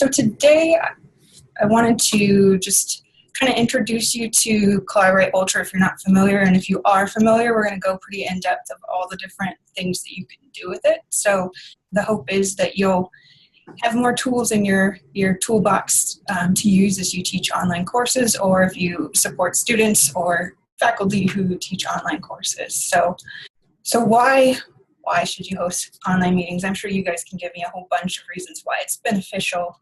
So today I wanted to just kind of introduce you to Collaborate Ultra if you're not familiar, and if you are familiar, we're going to go pretty in-depth of all the different things that you can do with it. So the hope is that you'll have more tools in your toolbox to use as you teach online courses, or if you support students or faculty who teach online courses. So why should you host online meetings? I'm sure you guys can give me a whole bunch of reasons why it's beneficial.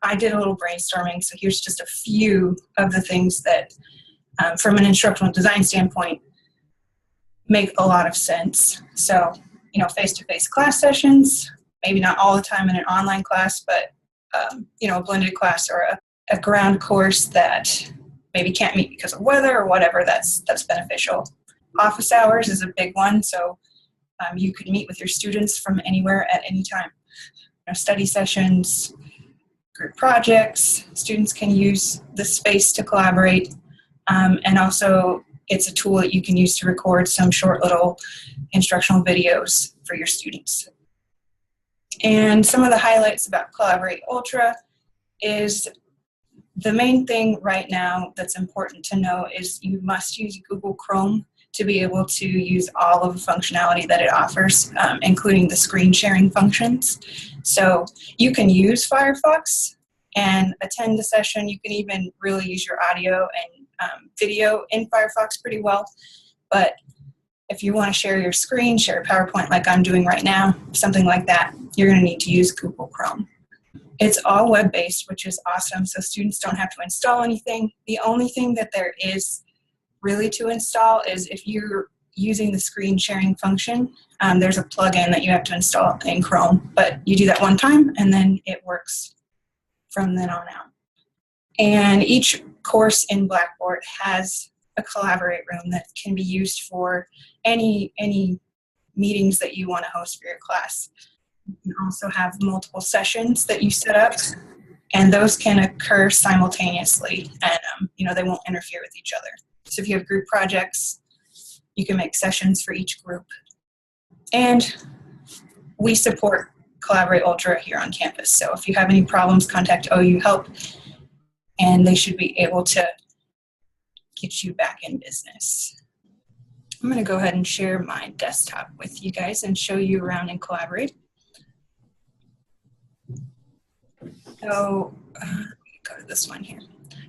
I did a little brainstorming, so here's just a few of the things that, from an instructional design standpoint, make a lot of sense. So, face-to-face class sessions, maybe not all the time in an online class, but, a blended class or a ground course that maybe can't meet because of weather or whatever, that's beneficial. Office hours is a big one, so you could meet with your students from anywhere at any time. Study sessions, group projects, students can use the space to collaborate, and also it's a tool that you can use to record some short little instructional videos for your students. And some of the highlights about Collaborate Ultra is the main thing right now that's important to know is you must use Google Chrome to be able to use all of the functionality that it offers, including the screen sharing functions. So you can use Firefox and attend the session. You can even really use your audio and video in Firefox pretty well. But if you want to share your screen, share a PowerPoint like I'm doing right now, something like that, you're going to need to use Google Chrome. It's all web-based, which is awesome, so students don't have to install anything. The only thing that there is really to install is if you're using the screen sharing function, there's a plugin that you have to install in Chrome, but you do that one time and then it works from then on out. And each course in Blackboard has a Collaborate room that can be used for any meetings that you want to host for your class. You can also have multiple sessions that you set up, and those can occur simultaneously, and they won't interfere with each other. So if you have group projects, you can make sessions for each group. And we support Collaborate Ultra here on campus. So if you have any problems, contact OU Help, and they should be able to get you back in business. I'm going to go ahead and share my desktop with you guys and show you around in Collaborate. So go to this one here.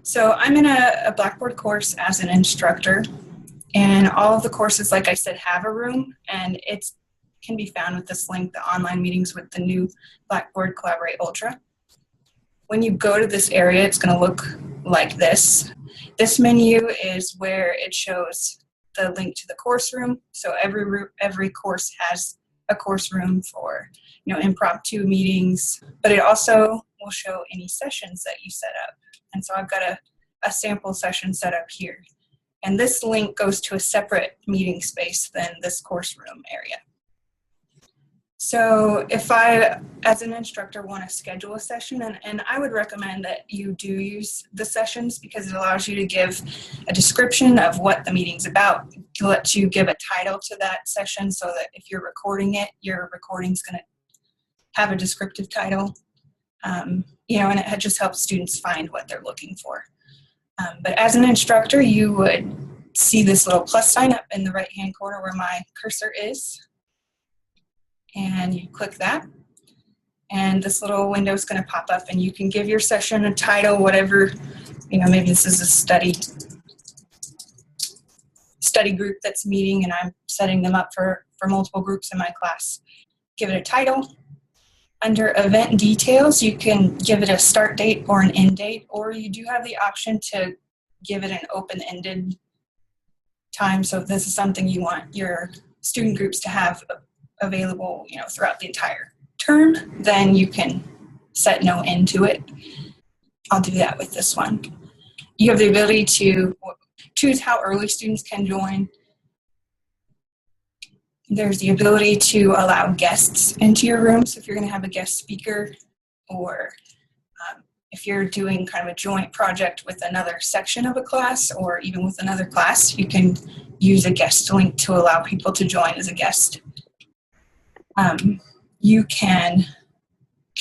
So I'm in a Blackboard course as an instructor, and all of the courses, like I said, have a room, and it can be found with this link, the online meetings with the new Blackboard Collaborate Ultra. When you go to this area, it's going to look like this. This menu is where it shows the link to the course room. So every course has a course room for impromptu meetings, but it also will show any sessions that you set up. And so I've got a sample session set up here. And this link goes to a separate meeting space than this course room area. So if I, as an instructor, want to schedule a session, and I would recommend that you do use the sessions because it allows you to give a description of what the meeting's about. It lets you give a title to that session so that if you're recording it, your recording's going to have a descriptive title. And it just helps students find what they're looking for. But as an instructor, you would see this little plus sign up in the right-hand corner where my cursor is. And you click that. And this little window is going to pop up, and you can give your session a title, whatever, maybe this is a study group that's meeting, and I'm setting them up for multiple groups in my class. Give it a title. Under event details, you can give it a start date or an end date, or you do have the option to give it an open-ended time. So if this is something you want your student groups to have available, throughout the entire term, then you can set no end to it. I'll do that with this one. You have the ability to choose how early students can join. There's the ability to allow guests into your room. So if you're going to have a guest speaker, or if you're doing kind of a joint project with another section of a class, or even with another class, you can use a guest link to allow people to join as a guest. You can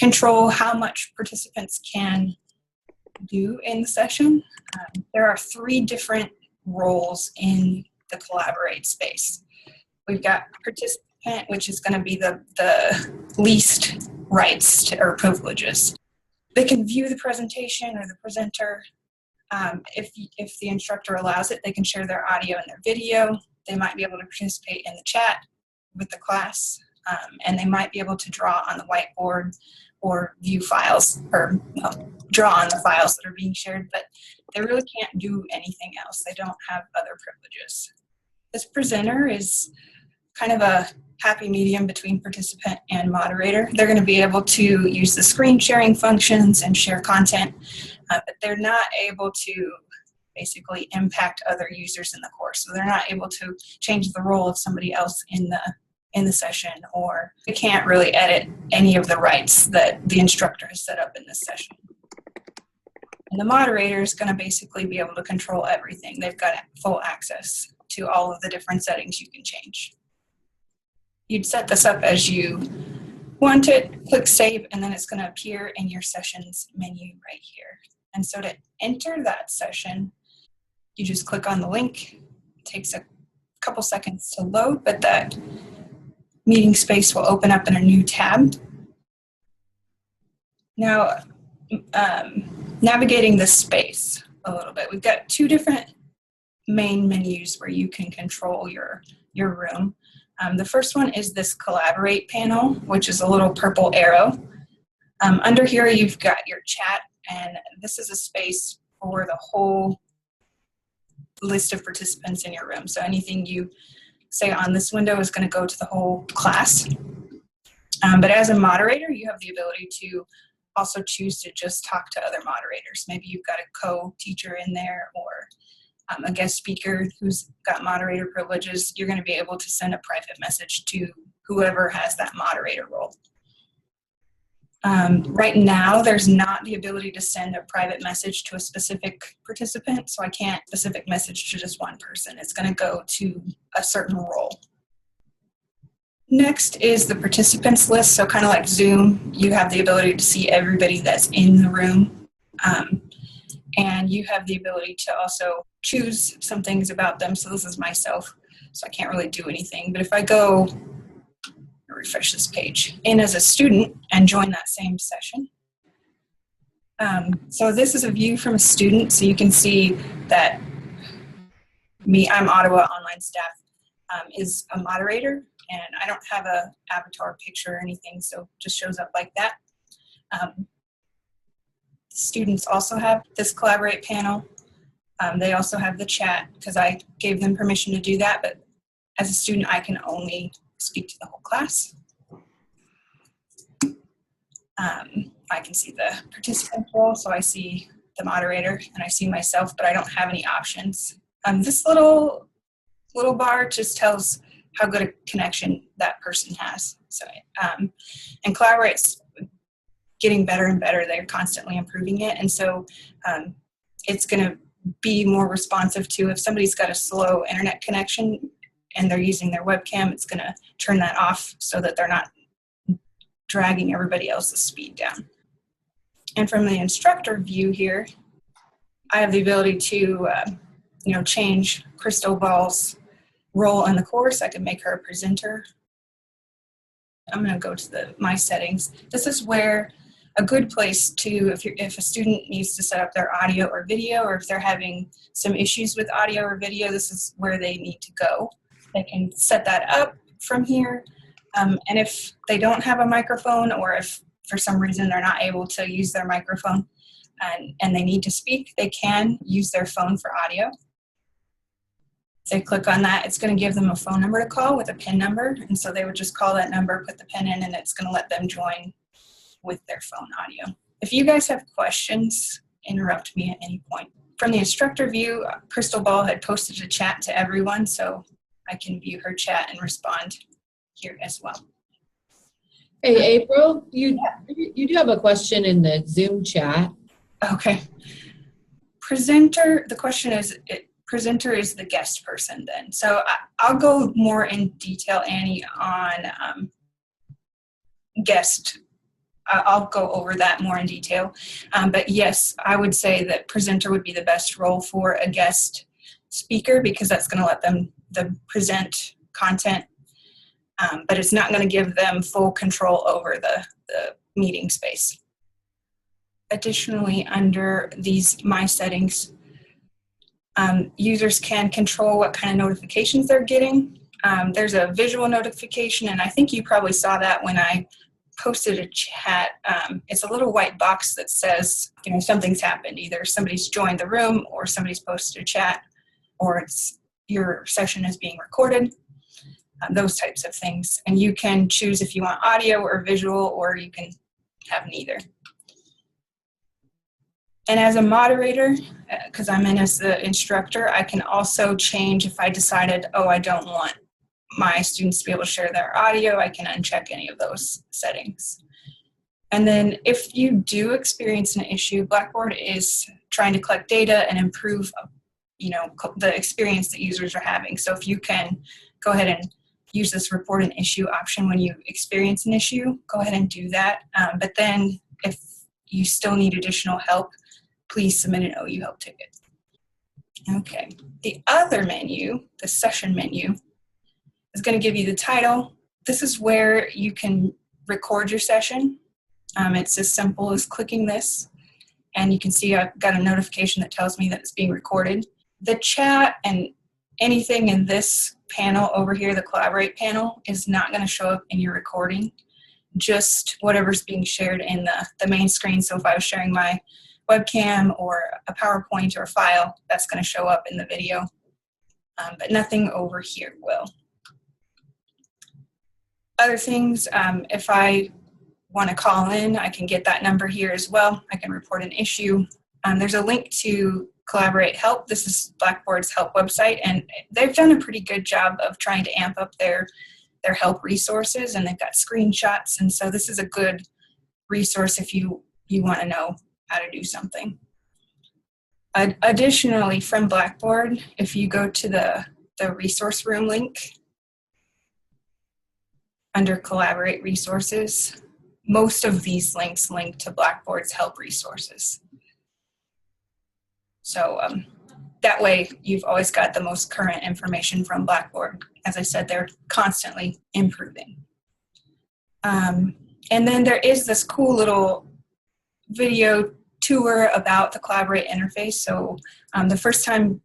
control how much participants can do in the session. There are 3 different roles in the Collaborate space. We've got participant, which is going to be the least rights or privileges. They can view the presentation or the presenter. If the instructor allows it, they can share their audio and their video. They might be able to participate in the chat with the class, and they might be able to draw on the whiteboard or view files, or draw on the files that are being shared, but they really can't do anything else. They don't have other privileges. This presenter is kind of a happy medium between participant and moderator. They're going to be able to use the screen sharing functions and share content, but they're not able to basically impact other users in the course. So they're not able to change the role of somebody else in the session, or they can't really edit any of the rights that the instructor has set up in this session. And the moderator is going to basically be able to control everything. They've got full access to all of the different settings you can change. You'd set this up as you want it, click save, and then it's going to appear in your sessions menu right here. And so to enter that session, you just click on the link. It takes a couple seconds to load, but that meeting space will open up in a new tab. Now, navigating the space a little bit. We've got 2 different main menus where you can control your room. The first one is this Collaborate panel, which is a little purple arrow. Under here, you've got your chat, and this is a space for the whole list of participants in your room. So anything you say on this window is going to go to the whole class. But as a moderator, you have the ability to also choose to just talk to other moderators. Maybe you've got a co-teacher in there, or a guest speaker who's got moderator privileges. You're going to be able to send a private message to whoever has that moderator role. Right now, there's not the ability to send a private message to a specific participant, so I can't specific message to just one person. It's going to go to a certain role. Next is the participants list, so kind of like Zoom, you have the ability to see everybody that's in the room, and you have the ability to also choose some things about them. So this is myself, so I can't really do anything, but if I go refresh this page in as a student and join that same session. So this is a view from a student, so you can see that I'm Ottawa online staff, is a moderator, and I don't have a avatar picture or anything, so it just shows up like that. Students also have this Collaborate panel. They also have the chat because I gave them permission to do that, but as a student I can only speak to the whole class. I can see the participant role, so I see the moderator and I see myself, but I don't have any options. This little bar just tells how good a connection that person has. So, and Collaborate's getting better and better. They're constantly improving it, and so it's going to be more responsive to if somebody's got a slow internet connection and they're using their webcam, it's going to turn that off so that they're not dragging everybody else's speed down. And from the instructor view here, I have the ability to change Crystal Ball's role in the course. I can make her a presenter. I'm going to go to my settings. This is where a good place to, if a student needs to set up their audio or video, or if they're having some issues with audio or video, this is where they need to go. They can set that up from here. And if they don't have a microphone, or if for some reason they're not able to use their microphone and they need to speak, they can use their phone for audio. If they click on that, it's going to give them a phone number to call with a PIN number. And so they would just call that number, put the PIN in, and it's going to let them join with their phone audio. If you guys have questions, interrupt me at any point. From the instructor view, Crystal Ball had posted a chat to everyone, so I can view her chat and respond here as well. Hey, April, you do have a question in the Zoom chat. Okay. Presenter, the question is, presenter is the guest person then. So I'll go more in detail, Annie, on guest I'll go over that more in detail. But yes, I would say that presenter would be the best role for a guest speaker because that's going to let them present content, but it's not going to give them full control over the meeting space. Additionally, under these My Settings, users can control what kind of notifications they're getting. There's a visual notification, and I think you probably saw that when I posted a chat. It's a little white box that says, something's happened. Either somebody's joined the room or somebody's posted a chat, or your session is being recorded, those types of things. And you can choose if you want audio or visual, or you can have neither. And as a moderator, because I'm in as the instructor, I can also change if I decided, I don't want my students to be able to share their audio, I can uncheck any of those settings. And then if you do experience an issue, Blackboard is trying to collect data and improve, the experience that users are having. So if you can go ahead and use this report an issue option when you experience an issue, go ahead and do that. But then if you still need additional help, please submit an OU help ticket. Okay, the other menu, the session menu, is going to give you the title. This is where you can record your session. It's as simple as clicking this, and you can see I've got a notification that tells me that it's being recorded. The chat and anything in this panel over here, the Collaborate panel, is not going to show up in your recording, just whatever's being shared in the main screen. So if I was sharing my webcam or a PowerPoint or a file, that's going to show up in the video, but nothing over here will. Other things, if I want to call in, I can get that number here as well. I can report an issue. There's a link to Collaborate Help. This is Blackboard's help website, and they've done a pretty good job of trying to amp up their help resources, and they've got screenshots, and so this is a good resource if you want to know how to do something. Additionally, from Blackboard, if you go to the resource room link under Collaborate Resources, most of these links link to Blackboard's help resources. So that way you've always got the most current information from Blackboard. As I said, they're constantly improving. And then there is this cool little video tour about the Collaborate interface. So the first time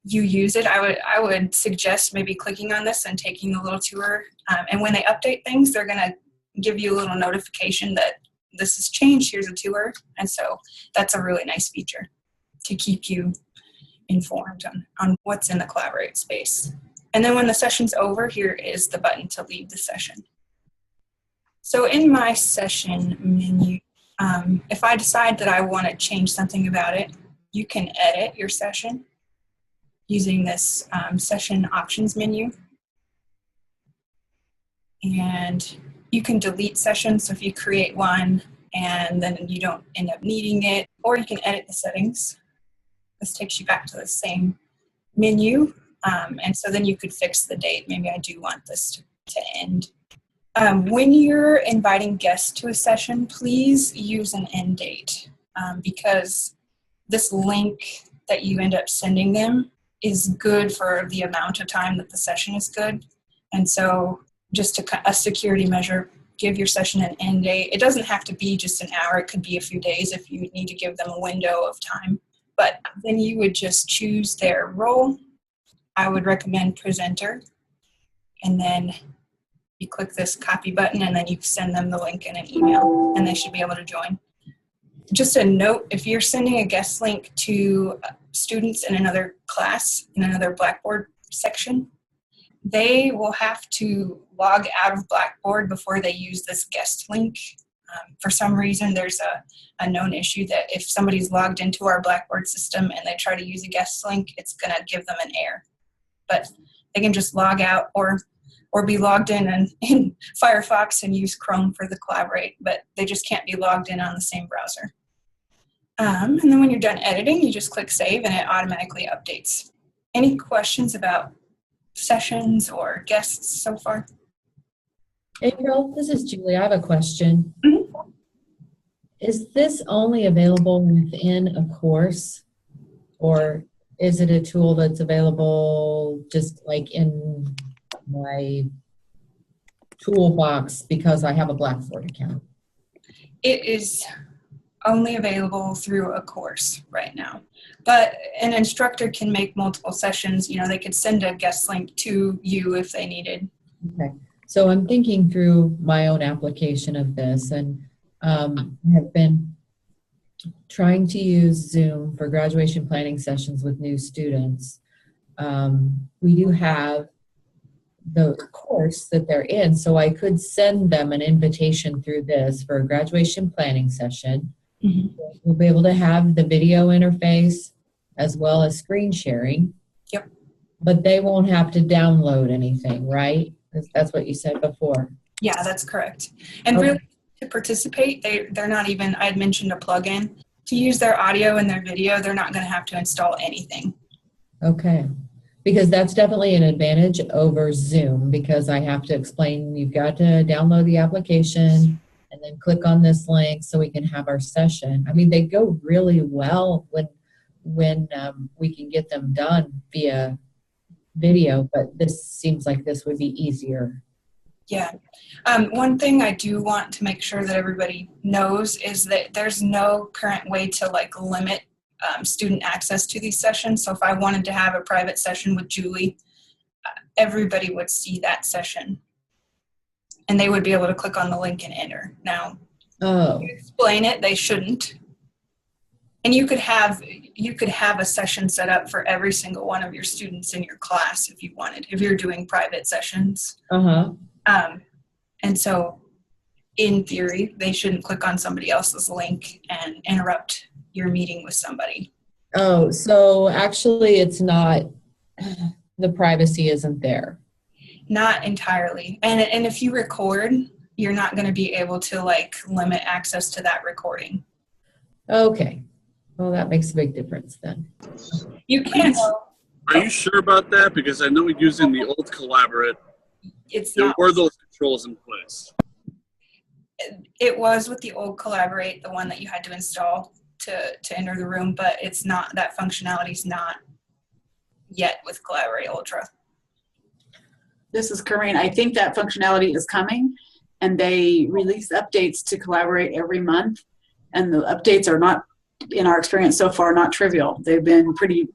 you use it, I would suggest maybe clicking on this and taking the little tour. And when they update things, they're going to give you a little notification that this has changed, here's a tour. And so that's a really nice feature to keep you informed on what's in the Collaborate space. And then when the session's over, here is the button to leave the session. So in my session menu, if I decide that I want to change something about it, you can edit your session using this session options menu. And you can delete sessions, so if you create one and then you don't end up needing it, or you can edit the settings. This takes you back to the same menu, and so then you could fix the date. Maybe I do want this to end. When you're inviting guests to a session, please use an end date, because this link that you end up sending them is good for the amount of time that the session is good. And so just a security measure, give your session an end date. It doesn't have to be just an hour. It could be a few days if you need to give them a window of time. But then you would just choose their role. I would recommend presenter. And then you click this copy button, and then you send them the link in an email, and they should be able to join. Just a note, if you're sending a guest link to students in another class, in another Blackboard section, they will have to log out of Blackboard before they use this guest link. For some reason, there's a known issue that if somebody's logged into our Blackboard system and they try to use a guest link, it's going to give them an error. But they can just log out or be logged in Firefox and use Chrome for the Collaborate, but they just can't be logged in on the same browser. And then when you're done editing, you just click Save, and it automatically updates. Any questions about sessions or guests so far? April, this is Julie. I have a question. Is this only available within a course, or is it a tool that's available just like in my toolbox because I have a Blackboard account? It is only available through a course right now, but an instructor can make multiple sessions. You know, they could send a guest link to you if they needed. Okay, so I'm thinking through my own application of this, and have been trying to use Zoom for graduation planning sessions with new students. We do have the course that they're in, so I could send them an invitation through this for a graduation planning session. Mm-hmm. We'll be able to have the video interface as well as screen sharing. Yep. But they won't have to download anything, right? That's what you said before. Yeah, that's correct. And Okay. really, to participate, they're not even, I had mentioned a plugin. To use their audio and their video, they're not going to have to install anything. Okay. Because that's definitely an advantage over Zoom, because I have to explain you've got to download the application and then click on this link so we can have our session. I mean, they go really well when we can get them done via video, but this seems like this would be easier. Yeah. One thing I do want to make sure that everybody knows is that there's no current way to like limit student access to these sessions. So if I wanted to have a private session with Julie, everybody would see that session and they would be able to click on the link and enter. Now, Oh, you explain it, they shouldn't. And you could have a session set up for every single one of your students in your class if you wanted, if you're doing private sessions. uh-huh. And so in theory, they shouldn't click on somebody else's link and interrupt your meeting with somebody. Oh, so actually it's not, the privacy isn't there. Not entirely. And if you record, you're not going to be able to like limit access to that recording. Okay. Well, that makes a big difference then. You can. Are you sure about that? Because I know using the old Collaborate, It's there not. were those controls in place. It was with the old Collaborate, the one that you had to install to enter the room, but it's not, that functionality is not yet with Collaborate Ultra. This is Corinne. I think that functionality is coming, and they release updates to Collaborate every month, and the updates are not, in our experience so far, not trivial. They've been pretty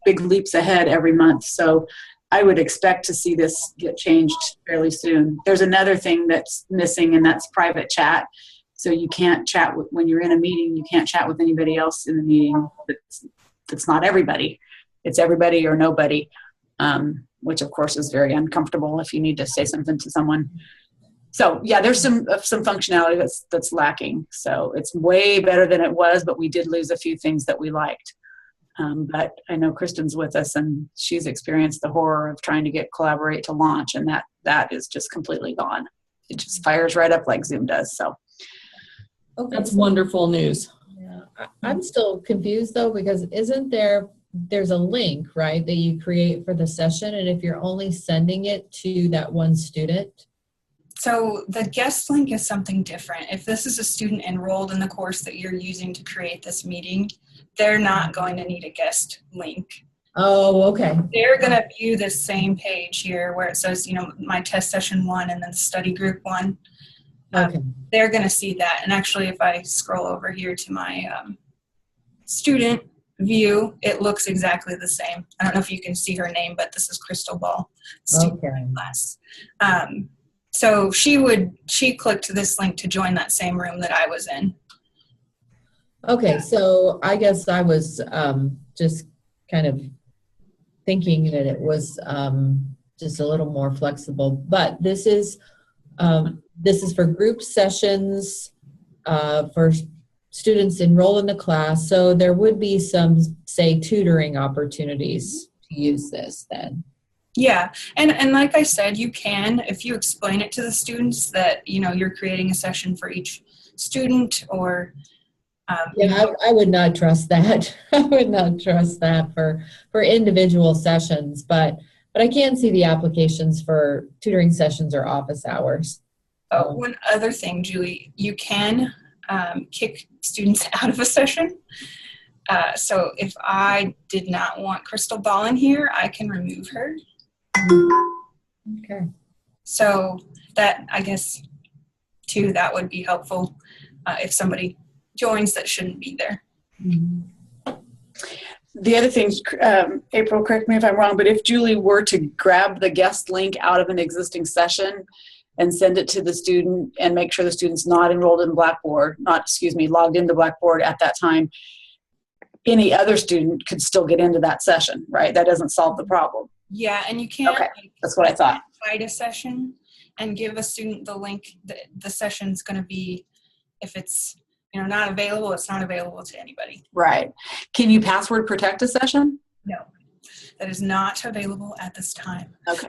big leaps ahead every month, so I would expect to see this get changed fairly soon. There's another thing that's missing, and that's private chat. So you can't chat when you're in a meeting. You can't chat with anybody else in the meeting. It's not everybody. It's everybody or nobody, which of course is very uncomfortable if you need to say something to someone. So yeah, there's some functionality that's lacking. So it's way better than it was, but we did lose a few things that we liked. But I know Kristen's with us, and she's experienced the horror of trying to get Collaborate to launch, and that is just completely gone. It just fires right up like Zoom does. So Okay. That's wonderful news. Yeah. I'm still confused though, because there's a link, right, that you create for the session, and if you're only sending it to that one student? So the guest link is something different. If this is a student enrolled in the course that you're using to create this meeting, they're not going to need a guest link. Oh, okay. They're going to view this same page here where it says, you know, my test session 1 and then the study group 1. Okay. They're going to see that. And actually, if I scroll over here to my student view, it looks exactly the same. I don't know if you can see her name, but this is Crystal Ball, student Okay. class. So she clicked this link to join that same room that I was in. Okay, so I guess I was just kind of thinking that it was just a little more flexible, but this is for group sessions for students enroll in the class, so there would be some, say, tutoring opportunities to use this then. Yeah, and like I said, you can, if you explain it to the students that, you know, you're creating a session for each student, or Yeah, I would not trust that. I would not trust that for individual sessions, but I can see the applications for tutoring sessions or office hours. one other thing, Julie, you can kick students out of a session. So if I did not want Crystal Ball in here, I can remove her. Okay. So that, I guess, too, that would be helpful if somebody joins that shouldn't be there. The other thing, April, correct me if I'm wrong, but if Julie were to grab the guest link out of an existing session and send it to the student and make sure the student's not enrolled in Blackboard, logged into Blackboard at that time, any other student could still get into that session, right? That doesn't solve the problem. Yeah, and you can't That's what I thought. hide a session and give a student the link. The session's going to be, if it's not available, it's not available to anybody. Right. Can you password protect a session? No, that is not available at this time. Okay.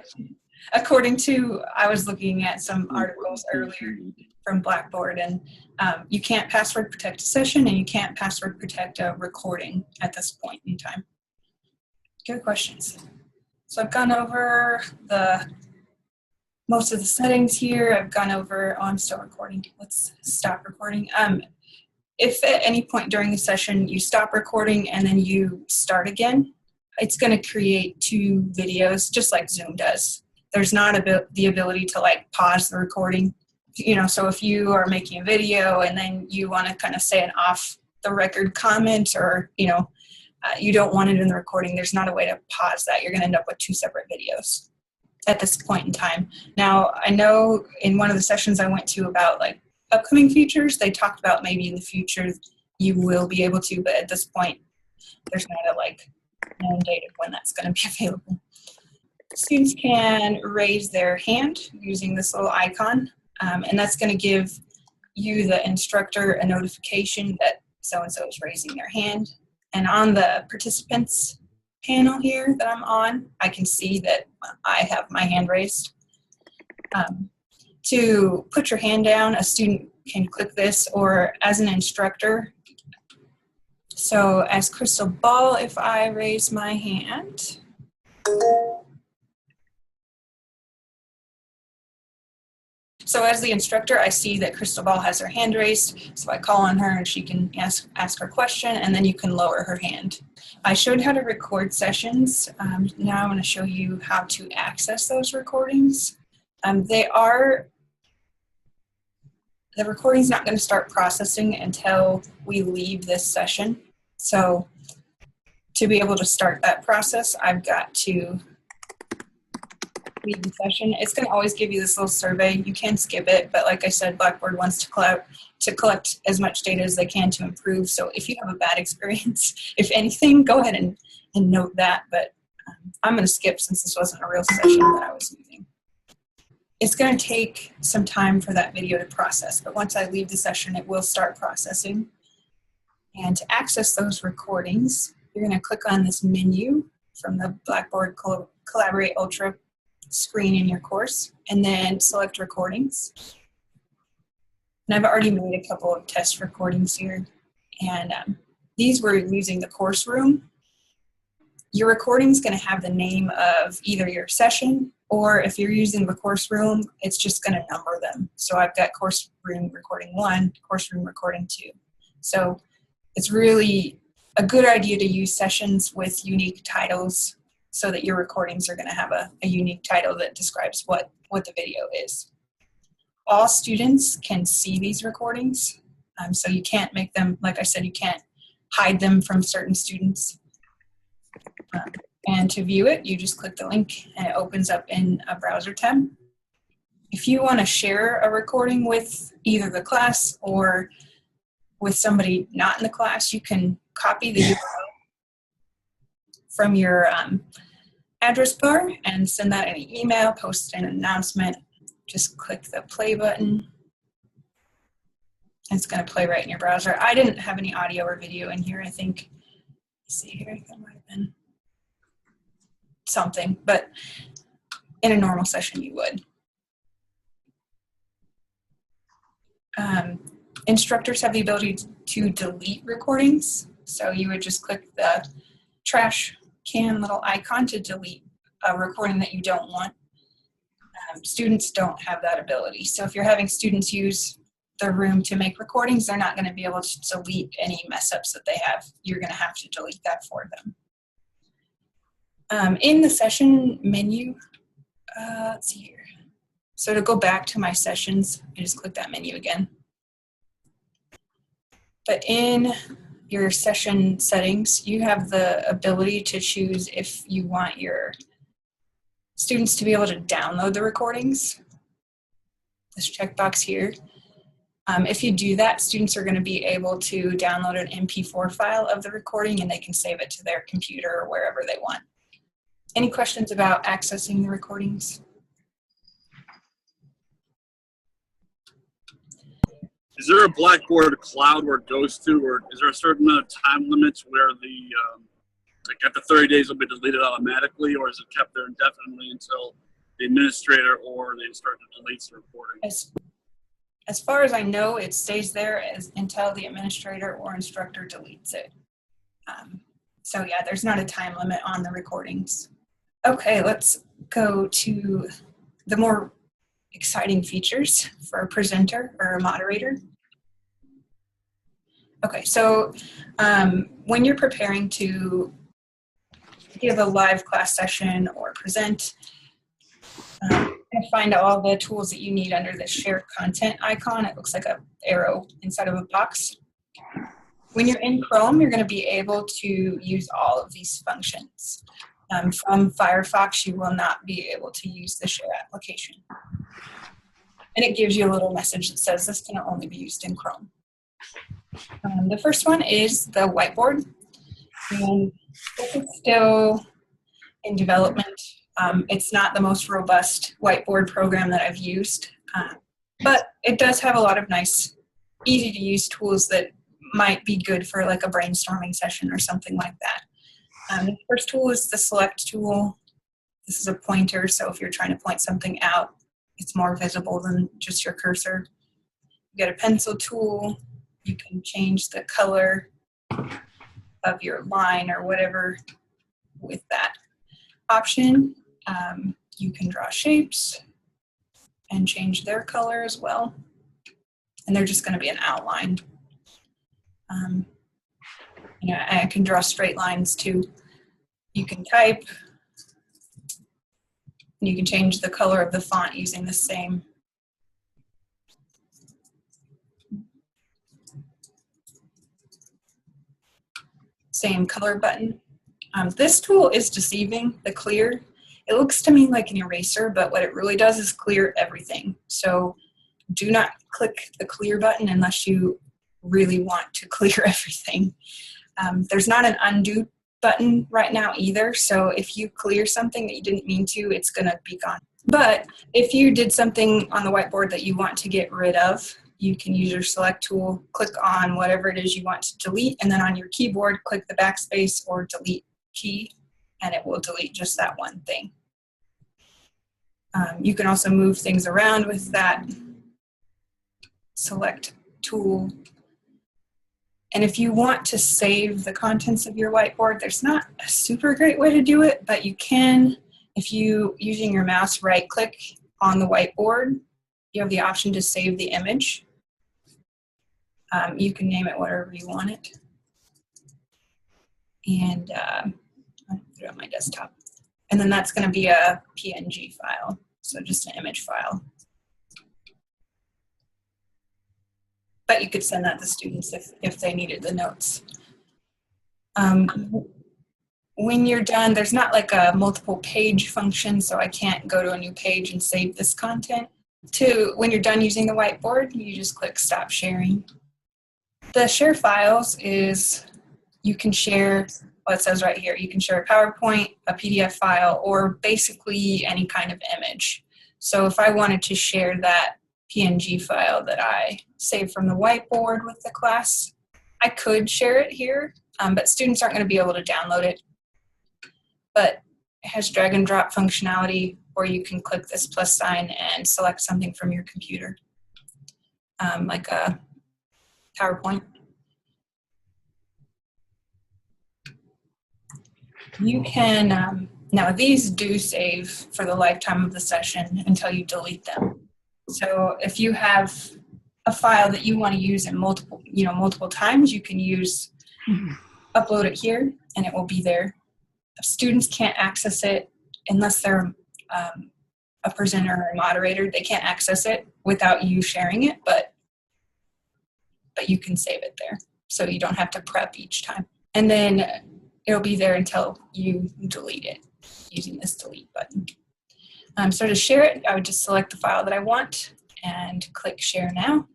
According to, I was looking at some articles earlier from Blackboard, and you can't password protect a session, and you can't password protect a recording at this point in time. Good questions. So I've gone over most of the settings here. I've gone over, I'm still recording. Let's stop recording. If at any point during the session you stop recording and then you start again, it's going to create two videos just like Zoom does. There's not the ability to pause the recording. So if you are making a video and then you want to kind of say an off the record comment, or you don't want it in the recording, there's not a way to pause that. You're going to end up with two separate videos at this point in time. Now, I know in one of the sessions I went to about upcoming features, they talked about maybe in the future you will be able to, but at this point there's not a known date of when that's going to be available. Students can raise their hand using this little icon, and that's going to give you, the instructor, a notification that so-and-so is raising their hand. And on the participants panel here that I'm on, I can see that I have my hand raised. To put your hand down, a student can click this, or as an instructor. So as Crystal Ball, if I raise my hand, so as the instructor, I see that Crystal Ball has her hand raised, so I call on her and she can ask her question, and then you can lower her hand. I showed how to record sessions. Now I'm going to show you how to access those recordings. The recording's not going to start processing until we leave this session. So to be able to start that process, I've got to leave the session. It's going to always give you this little survey. You can skip it, but like I said, Blackboard wants to collect as much data as they can to improve. So if you have a bad experience, if anything, go ahead and note that. But I'm going to skip since this wasn't a real session that I was using. It's going to take some time for that video to process, but once I leave the session, it will start processing. And to access those recordings, you're going to click on this menu from the Blackboard Collaborate Ultra screen in your course, and then select recordings. And I've already made a couple of test recordings here, and these were using the course room. Your recording is going to have the name of either your session, or if you're using the course room, it's just going to number them. So I've got course room recording 1, course room recording 2. So it's really a good idea to use sessions with unique titles so that your recordings are going to have a unique title that describes what the video is. All students can see these recordings, so you can't make them, like I said, you can't hide them from certain students. And to view it, you just click the link and it opens up in a browser tab. If you want to share a recording with either the class or with somebody not in the class, you can copy the URL from your address bar and send that in an email, post an announcement. Just click the play button. It's going to play right in your browser. I didn't have any audio or video in here, I think. Let's see here, that might have been something, but in a normal session you would. Instructors have the ability to delete recordings, so you would just click the trash can little icon to delete a recording that you don't want. Students don't have that ability, so if you're having students use the room to make recordings, they're not going to be able to delete any mess ups that they have. You're going to have to delete that for them. In the session menu, let's see here. So to go back to my sessions, I just click that menu again. But in your session settings, you have the ability to choose if you want your students to be able to download the recordings. This checkbox here. If you do that, students are going to be able to download an MP4 file of the recording and they can save it to their computer or wherever they want. Any questions about accessing the recordings? Is there a Blackboard cloud where it goes to, or is there a certain amount of time limits where the, like after 30 days it'll be deleted automatically, or is it kept there indefinitely until the administrator or the instructor deletes the recording? As far as I know, it stays there until the administrator or instructor deletes it. So yeah, there's not a time limit on the recordings. Okay, let's go to the more exciting features for a presenter or a moderator. Okay, so when you're preparing to give a live class session or present, and find all the tools that you need under the share content icon. It looks like an arrow inside of a box. When you're in Chrome, you're going to be able to use all of these functions. From Firefox, you will not be able to use the share application. And it gives you a little message that says this can only be used in Chrome. The first one is the whiteboard. And this is still in development. It's not the most robust whiteboard program that I've used, but it does have a lot of nice, easy to use tools that might be good for like a brainstorming session or something like that. The first tool is the select tool. This is a pointer, so if you're trying to point something out, it's more visible than just your cursor. You get a pencil tool. You can change the color of your line or whatever with that option. You can draw shapes and change their color as well. And they're just going to be an outline. You know, I can draw straight lines too. You can type. You can change the color of the font using the same. Same color button. This tool is deceiving, the clear. It looks to me like an eraser, but what it really does is clear everything. So do not click the clear button unless you really want to clear everything. There's not an undo button right now either, so if you clear something that you didn't mean to, it's going to be gone. But if you did something on the whiteboard that you want to get rid of, you can use your select tool, click on whatever it is you want to delete, and then on your keyboard, click the backspace or delete key, and it will delete just that one thing. You can also move things around with that select tool. And if you want to save the contents of your whiteboard, there's not a super great way to do it, but you can, if you, using your mouse, right-click on the whiteboard, you have the option to save the image. You can name it whatever you want it. And I'll put it on my desktop. And then that's going to be a PNG file, so just an image file. But you could send that to students if they needed the notes. When you're done, there's not like a multiple page function, so I can't go to a new page and save this content. When you're done using the whiteboard, you just click Stop Sharing. The share files is, you can share, well, it says right here, you can share a PowerPoint, a PDF file, or basically any kind of image. So if I wanted to share that PNG file that I saved from the whiteboard with the class, I could share it here, but students aren't going to be able to download it. But it has drag and drop functionality, or you can click this plus sign and select something from your computer, like a PowerPoint. You can, now these do save for the lifetime of the session until you delete them. So if you have a file that you want to use in multiple times, you can use upload it here and it will be there. If students can't access it unless they're a presenter or a moderator, they can't access it without you sharing it, but you can save it there. So you don't have to prep each time. And then it'll be there until you delete it using this delete button. So to share it, I would just select the file that I want and click share now.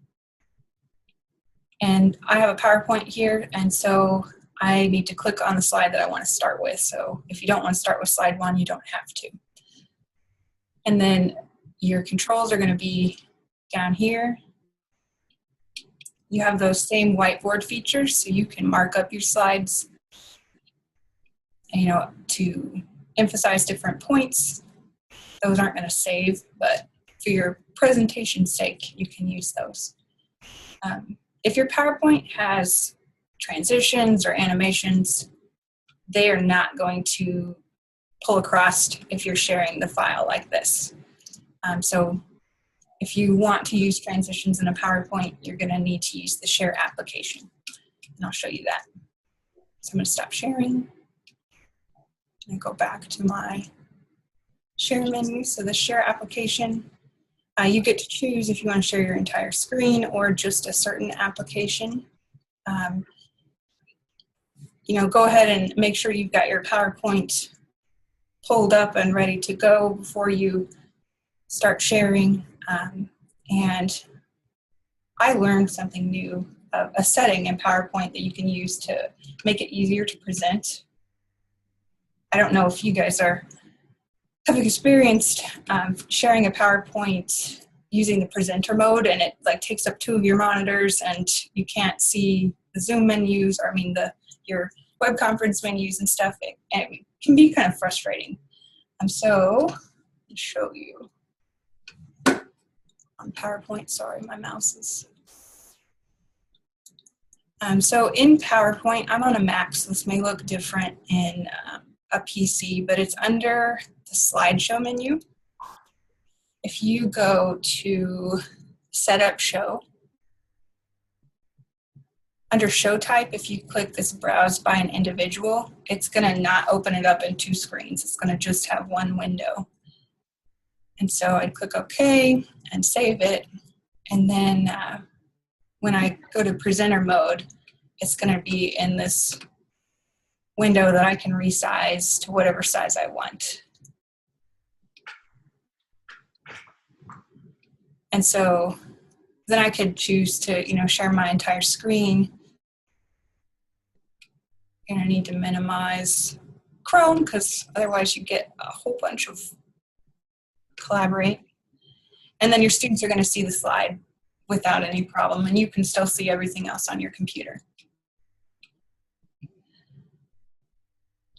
And I have a PowerPoint here, and so I need to click on the slide that I want to start with. So if you don't want to start with slide 1, you don't have to. And then your controls are going to be down here. You have those same whiteboard features, so you can mark up your slides, to emphasize different points. Those aren't going to save, but for your presentation's sake, you can use those. If your PowerPoint has transitions or animations, they are not going to pull across if you're sharing the file like this. So if you want to use transitions in a PowerPoint, you're going to need to use the share application. And I'll show you that. So I'm going to stop sharing and go back to my share menu. So the share application, you get to choose if you want to share your entire screen or just a certain application. Go ahead and make sure you've got your PowerPoint pulled up and ready to go before you start sharing. And I learned something new, a setting in PowerPoint that you can use to make it easier to present. I don't know if you guys have experienced sharing a PowerPoint using the presenter mode, and it takes up 2 of your monitors and you can't see the Zoom menus, or your web conference menus and stuff. And it can be kind of frustrating. So I'll show you on PowerPoint. Sorry, my mouse is. So in PowerPoint, I'm on a Mac, so this may look different in a PC, but it's under the Slideshow menu. If you go to Setup Show, under Show Type, if you click this Browse by an Individual, it's going to not open it up in 2 screens. It's going to just have 1 window. And so I'd click OK and save it. And then when I go to presenter mode, it's going to be in this window that I can resize to whatever size I want. And so then I could choose to, share my entire screen. You're going to need to minimize Chrome because otherwise you get a whole bunch of collaborate. And then your students are going to see the slide without any problem, and you can still see everything else on your computer.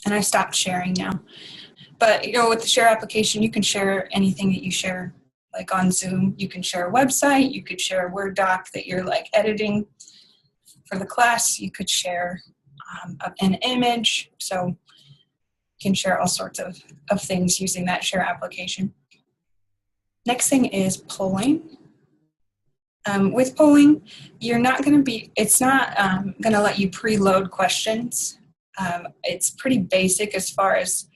And I stopped sharing now. But with the share application, you can share anything that you share. Like on Zoom, you can share a website, you could share a Word doc that you're editing for the class, you could share an image, so you can share all sorts of things using that share application. Next thing is polling. With polling, it's not going to let you preload questions. It's pretty basic as far as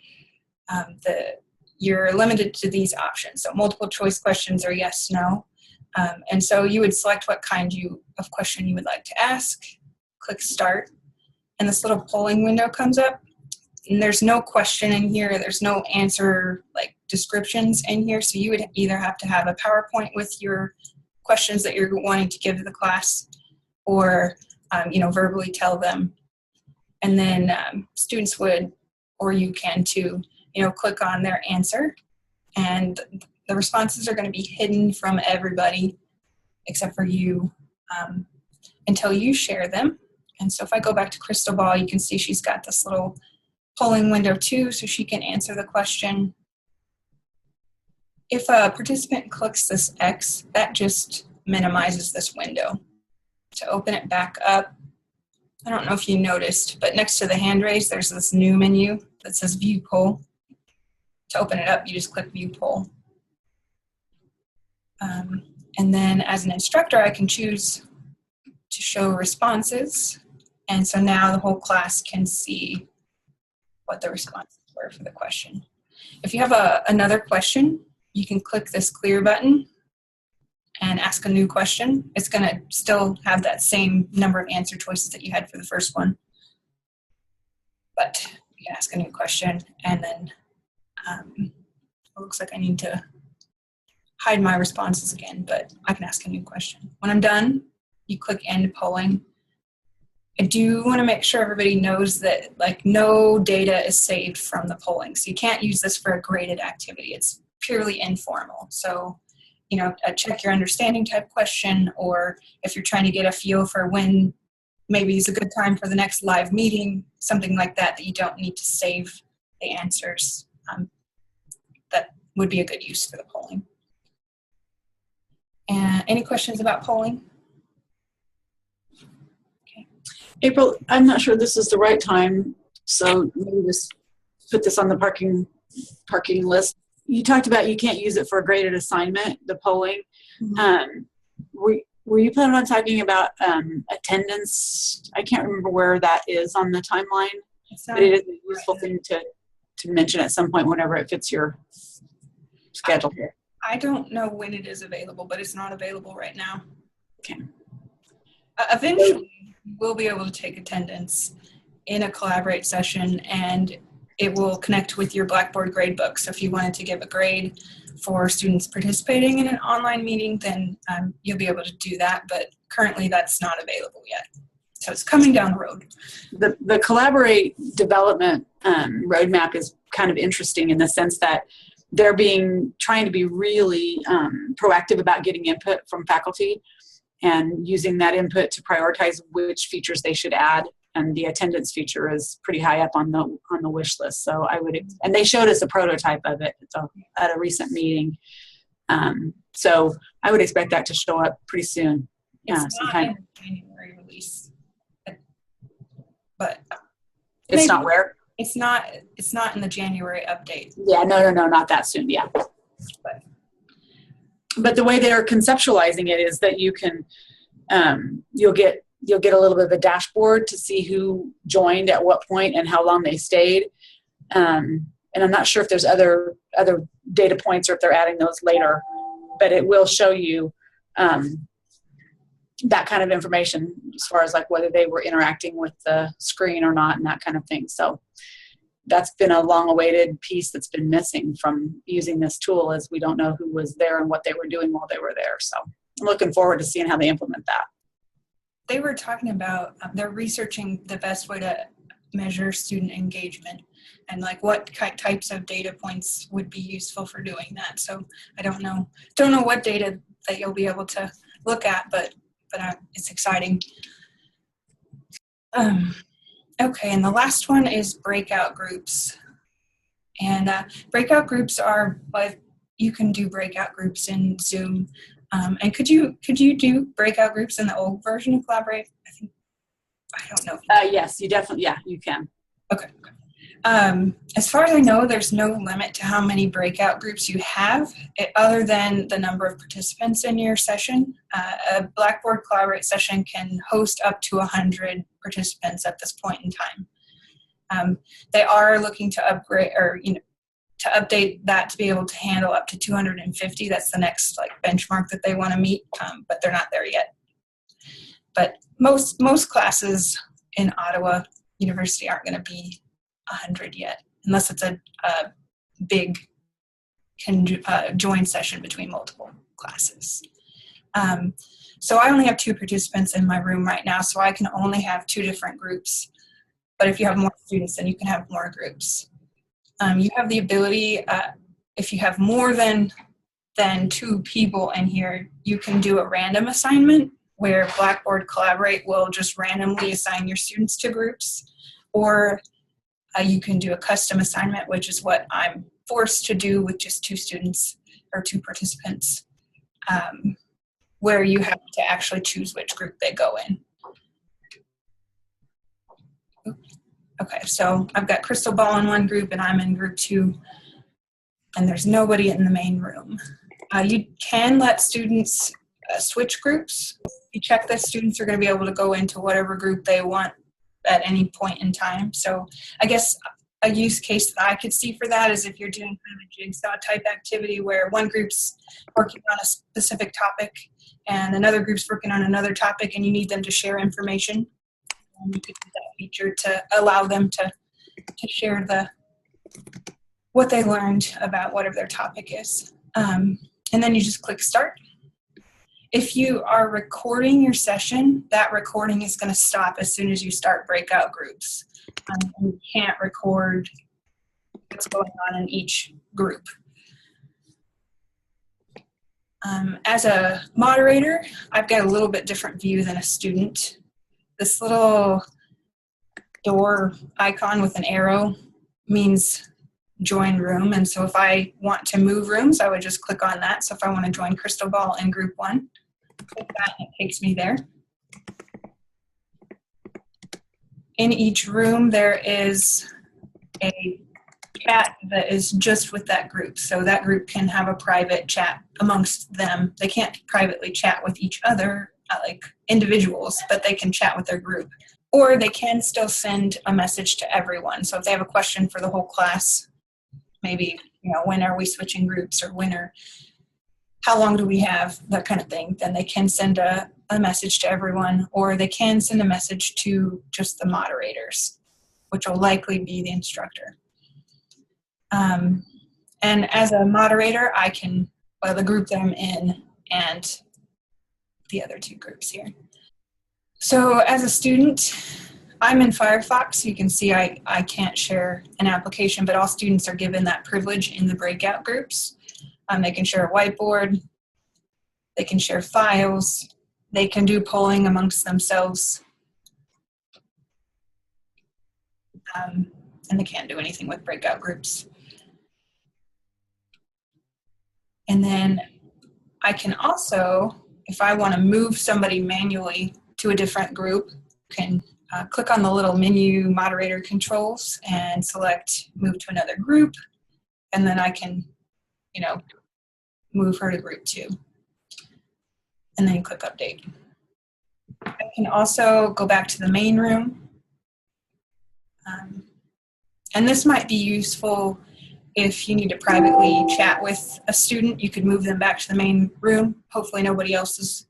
you're limited to these options. So multiple choice questions are yes, no. And so you would select what kind of question you would like to ask, click start, and this little polling window comes up. And there's no question in here, there's no answer descriptions in here, so you would either have to have a PowerPoint with your questions that you're wanting to give to the class, or verbally tell them. And then students would, or you can too, click on their answer, and the responses are going to be hidden from everybody except for you until you share them. And so if I go back to Crystal Ball, you can see she's got this little polling window too, so she can answer the question. If a participant clicks this X, that just minimizes this window. To open it back up, I don't know if you noticed, but next to the hand raise, there's this new menu that says View Poll. To open it up, you just click View Poll. And And then as an instructor, I can choose to show responses. And so now the whole class can see what the responses were for the question. If you have another question, you can click this clear button and ask a new question. It's going to still have that same number of answer choices that you had for the first one. But you can ask a new question, and then it looks like I need to hide my responses again, but I can ask a new question. When I'm done, you click End Polling. I do want to make sure everybody knows that like no data is saved from the polling. So you can't use this for a graded activity. It's purely informal. So, you know, a check your understanding type question, or if you're trying to get a feel for when maybe is a good time for the next live meeting, something like that, that you don't need to save the answers. That would be a good use for the polling. And any questions about polling? Okay. April, I'm not sure this is the right time, so maybe just put this on the parking list. You talked about you can't use it for a graded assignment, the polling. Mm-hmm. Were you planning on talking about attendance? I can't remember where that is on the timeline. But it is a useful thing to mention at some point whenever it fits your schedule here. I don't know when it is available, but it's not available right now. Okay. Eventually, we'll be able to take attendance in a Collaborate session, and it will connect with your Blackboard gradebook. So if you wanted to give a grade for students participating in an online meeting, then you'll be able to do that, but currently that's not available yet. So it's coming down the road. The Collaborate development roadmap is kind of interesting in the sense that they're trying to be really proactive about getting input from faculty and using that input to prioritize which features they should add. And the attendance feature is pretty high up on the wish list. So and they showed us a prototype of it at a recent meeting. So I would expect that to show up pretty soon. It's not in the January release, but it's not where? It's not in the January update. Yeah, no, not that soon. Yeah. But the way they're conceptualizing it is that you can, you'll get a little bit of a dashboard to see who joined at what point and how long they stayed. And I'm not sure if there's other data points or if they're adding those later, but it will show you that kind of information as far as like whether they were interacting with the screen or not and that kind of thing. So that's been a long-awaited piece that's been missing from using this tool, as we don't know who was there and what they were doing while they were there. So I'm looking forward to seeing how they implement that. They were talking about, they're researching the best way to measure student engagement and like what types of data points would be useful for doing that. So I don't know what data that you'll be able to look at, but it's exciting. Okay, and the last one is breakout groups. And breakout groups are, you can do breakout groups in Zoom. And could you do breakout groups in the old version of Collaborate? I don't know. Yes, you definitely, yeah, you can. Okay. As far as I know, there's no limit to how many breakout groups you have, other than the number of participants in your session. A Blackboard Collaborate session can host up to 100 participants at this point in time. They are looking to upgrade or to update that to be able to handle up to 250. That's the next like benchmark that they want to meet, but they're not there yet. But most classes in Ottawa University aren't going to be 100 yet, unless it's a big joint session between multiple classes. So I only have 2 participants in my room right now, so I can only have 2 different groups. But if you have more students, then you can have more groups. You have the ability, if you have more than 2 people in here, you can do a random assignment where Blackboard Collaborate will just randomly assign your students to groups, or you can do a custom assignment, which is what I'm forced to do with just 2 students or 2 participants, where you have to actually choose which group they go in. Okay, so I've got Crystal Ball in one group and I'm in group 2, and there's nobody in the main room. You can let students switch groups. You check that students are going to be able to go into whatever group they want at any point in time. So I guess a use case that I could see for that is if you're doing kind of a jigsaw type activity where one group's working on a specific topic and another group's working on another topic and you need them to share information. And you could use that feature to allow them to share what they learned about whatever their topic is. And then you just click start. If you are recording your session, that recording is going to stop as soon as you start breakout groups. You can't record what's going on in each group. As a moderator, I've got a little bit different view than a student. This little door icon with an arrow means join room, and so if I want to move rooms, I would just click on that. So if I want to join Crystal Ball in group 1, click that and it takes me there. In each room, there is a chat that is just with that group. So that group can have a private chat amongst them. They can't privately chat with each other like individuals, but they can chat with their group. Or they can still send a message to everyone. So if they have a question for the whole class, maybe, when are we switching groups, or how long do we have, that kind of thing, then they can send a message to everyone, or they can send a message to just the moderators, which will likely be the instructor. And as a moderator, I can the group that I'm in and the other 2 groups here. So as a student, I'm in Firefox, so you can see I can't share an application, but all students are given that privilege in the breakout groups. They can share a whiteboard, they can share files, they can do polling amongst themselves, and they can't do anything with breakout groups. And then I can also, if I want to move somebody manually to a different group, can click on the little menu moderator controls and select move to another group, and then I can, move her to group 2, and then click update. I can also go back to the main room, and this might be useful if you need to privately chat with a student. You could move them back to the main room. Hopefully nobody else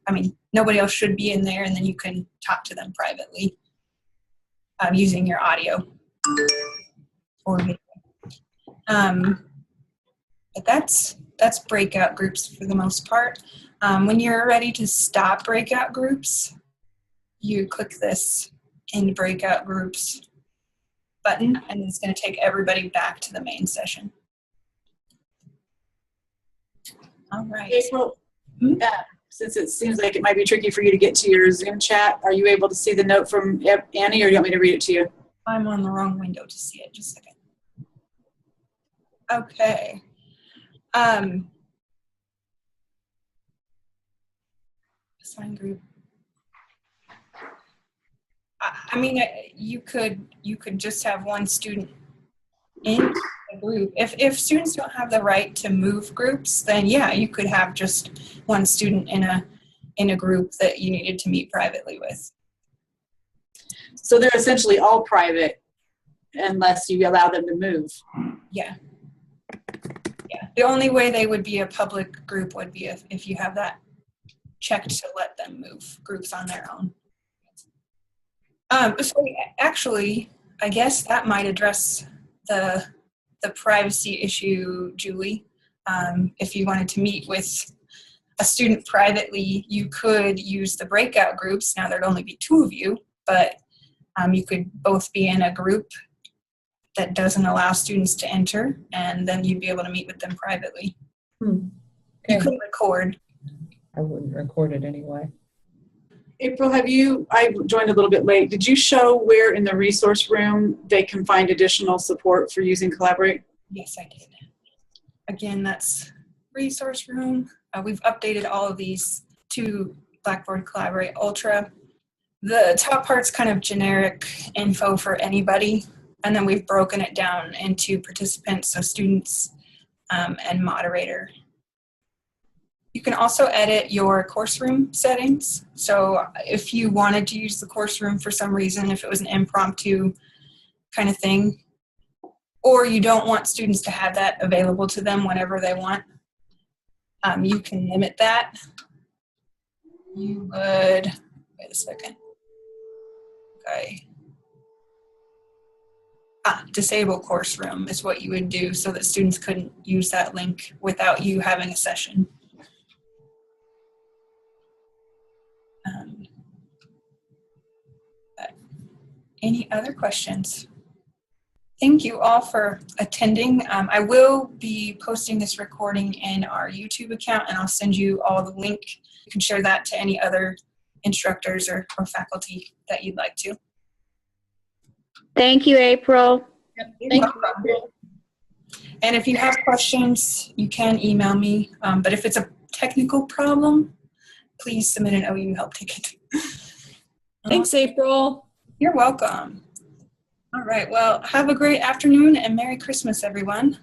should be in there, and then you can talk to them privately using your audio or video. But that's breakout groups for the most part. When you're ready to stop breakout groups, you click this End Breakout Groups button, and it's going to take everybody back to the main session. All right. April, since it seems like it might be tricky for you to get to your Zoom chat, are you able to see the note from Annie, or do you want me to read it to you? I'm on the wrong window to see it. Just a second. Okay. Assign group. You could just have one student in a group. If students don't have the right to move groups, then yeah, you could have just one student in a group that you needed to meet privately with. So they're essentially all private unless you allow them to move. Yeah. Yeah. The only way they would be a public group would be if you have that checked to let them move groups on their own. So actually, I guess that might address the privacy issue, Julie. If you wanted to meet with a student privately, you could use the breakout groups. Now there'd only be 2 of you, but you could both be in a group that doesn't allow students to enter, and then you'd be able to meet with them privately. Okay. You could record. I wouldn't record it anyway. April, I joined a little bit late. Did you show where in the resource room they can find additional support for using Collaborate? Yes, I did. Again, that's resource room. We've updated all of these to Blackboard Collaborate Ultra. The top part's kind of generic info for anybody, and then we've broken it down into participants, so students and moderator. You can also edit your course room settings. So if you wanted to use the course room for some reason, if it was an impromptu kind of thing, or you don't want students to have that available to them whenever they want, you can limit that. You would, wait a second. Okay. Disable course room is what you would do so that students couldn't use that link without you having a session. Any other questions? Thank you all for attending. I will be posting this recording in our YouTube account, and I'll send you all the link. You can share that to any other instructors or faculty that you'd like to. Thank you, April. Yep. Thank you. And if you have questions, you can email me. But if it's a technical problem, please submit an OU help ticket. Thanks, April. You're welcome. All right. Well, have a great afternoon and Merry Christmas, everyone.